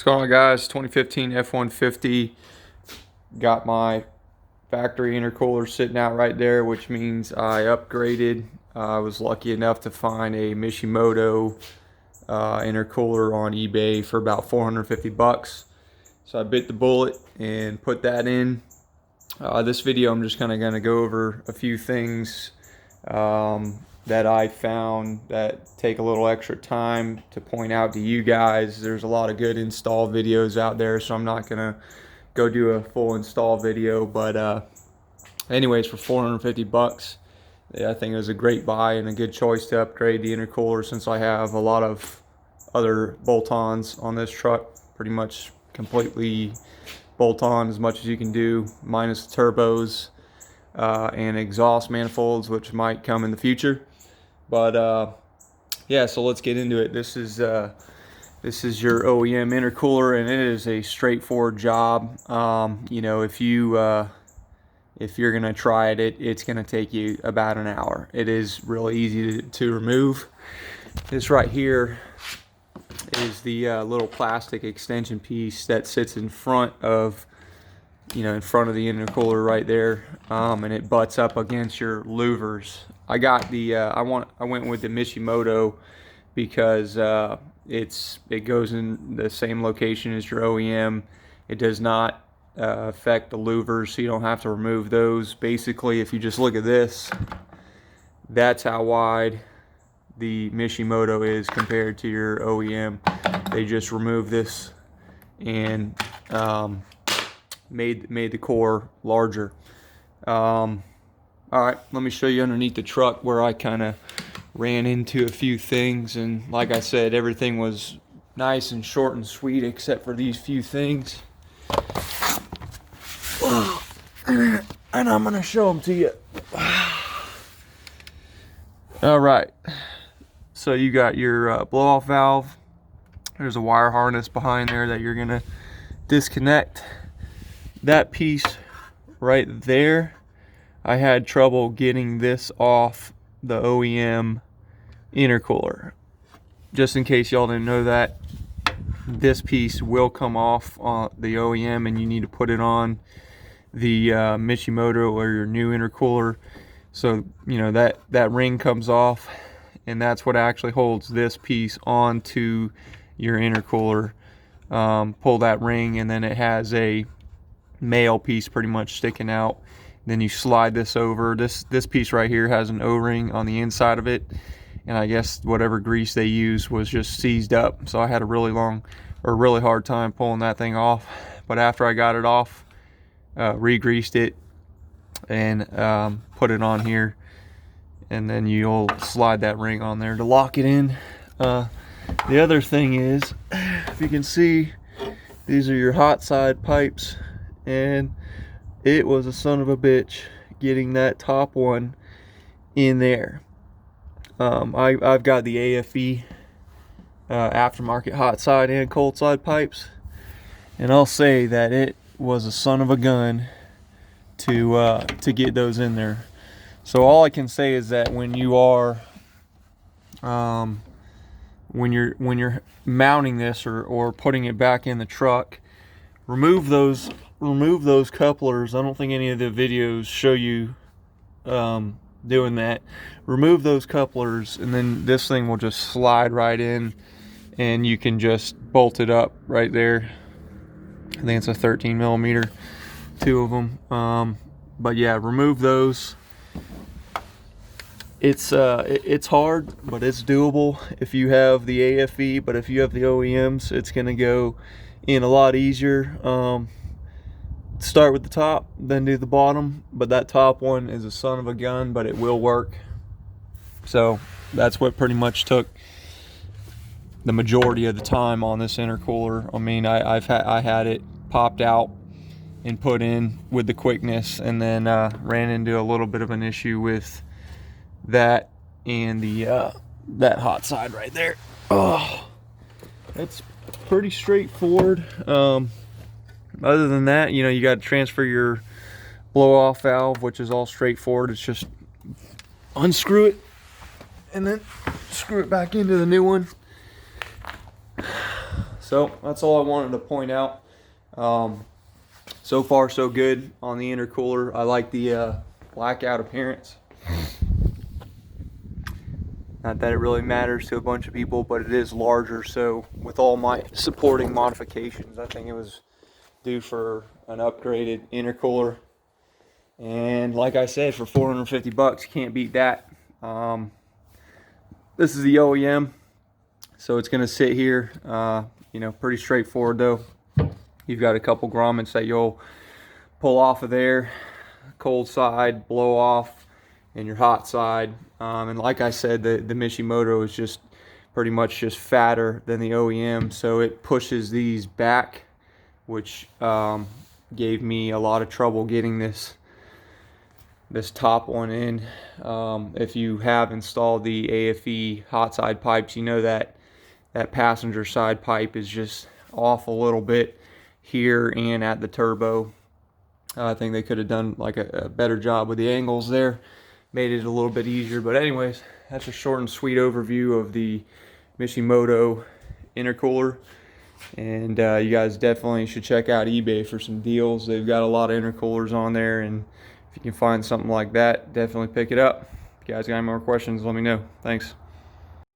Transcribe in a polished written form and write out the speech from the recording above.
What's going on, guys? 2015 F150. Got my factory intercooler sitting out right there, which means I upgraded. I was lucky enough to find a Mishimoto intercooler on eBay for about 450 bucks. So I bit the bullet and put that in. This video I'm just kind of going to go over a few things that I found that take a little extra time to point out to you guys. There's a lot of good install videos out there, so I'm not gonna go do a full install video, but anyways, for 450 bucks, I think it was a great buy and a good choice to upgrade the intercooler, since I have a lot of other bolt-ons on this truck, pretty much completely bolt-on as much as you can do, minus the turbos and exhaust manifolds, which might come in the future. But yeah, so let's get into it. This is your OEM intercooler, and it is a straightforward job. You know, if you're gonna try it, it's gonna take you about an hour. It is really easy to remove. This right here is the little plastic extension piece that sits in front of the intercooler right there, and it butts up against your louvers. I got the I went with the Mishimoto because it goes in the same location as your OEM. It does not affect the louvers, so you don't have to remove those. Basically, if you just look at this, that's how wide the Mishimoto is compared to your OEM. They just removed this and made the core larger. All right, let me show you underneath the truck where I kind of ran into a few things, and like I said, everything was nice and short and sweet except for these few things. And I'm gonna show them to you. All right, so you got your blow-off valve. There's a wire harness behind there that you're gonna disconnect. That piece right there, I had trouble getting this off the OEM intercooler. Just in case y'all didn't know that, this piece will come off the OEM, and you need to put it on the Mishimoto or your new intercooler. So you know that ring comes off, and that's what actually holds this piece onto your intercooler. Pull that ring, and then it has a male piece pretty much sticking out. Then you slide this over. This piece right here has an O-ring on the inside of it, and I guess whatever grease they used was just seized up. So I had a really hard time pulling that thing off. But after I got it off, re-greased it and put it on here, and then you'll slide that ring on there to lock it in. The other thing is, if you can see, these are your hot side pipes, and it was a son of a bitch getting that top one in there. I've got the AFE aftermarket hot side and cold side pipes, and I'll say that it was a son of a gun to get those in there. So all I can say is that when you are when you're mounting this or putting it back in the truck, remove those couplers. I don't think any of the videos show you doing that. Remove those couplers, and then this thing will just slide right in, and you can just bolt it up right there. I think it's a 13 millimeter, two of them. But yeah, remove those. It's hard, but it's doable if you have the AFE. But if you have the OEMs, it's gonna go in a lot easier. Start with the top, then do the bottom, but that top one is a son of a gun, but it will work. So that's what pretty much took the majority of the time on this intercooler. I mean, I had it popped out and put in with the quickness, and then ran into a little bit of an issue with that and the that hot side right there. Oh, that's pretty straightforward. Other than that, you know, you got to transfer your blow-off valve, which is all straightforward. It's just unscrew it and then screw it back into the new one. So that's all I wanted to point out. So far so good on the intercooler. I like the blackout appearance. Not that it really matters to a bunch of people, but it is larger, so with all my supporting modifications, I think it was due for an upgraded intercooler. And like I said, for 450 bucks, you can't beat that. This is the OEM, so it's gonna sit here, you know, pretty straightforward though. You've got a couple grommets that you'll pull off of there, cold side, blow off, and your hot side. And like I said, the Mishimoto is just pretty much just fatter than the OEM, so it pushes these back, which gave me a lot of trouble getting this top one in. If you have installed the AFE hot side pipes, you know that passenger side pipe is just off a little bit here and at the turbo. I think they could have done like a better job with the angles there, made it a little bit easier. But anyways, that's a short and sweet overview of the Mishimoto intercooler. And you guys definitely should check out eBay for some deals. They've got a lot of intercoolers on there, and if you can find something like that, definitely pick it up. If you guys got any more questions, let me know. Thanks.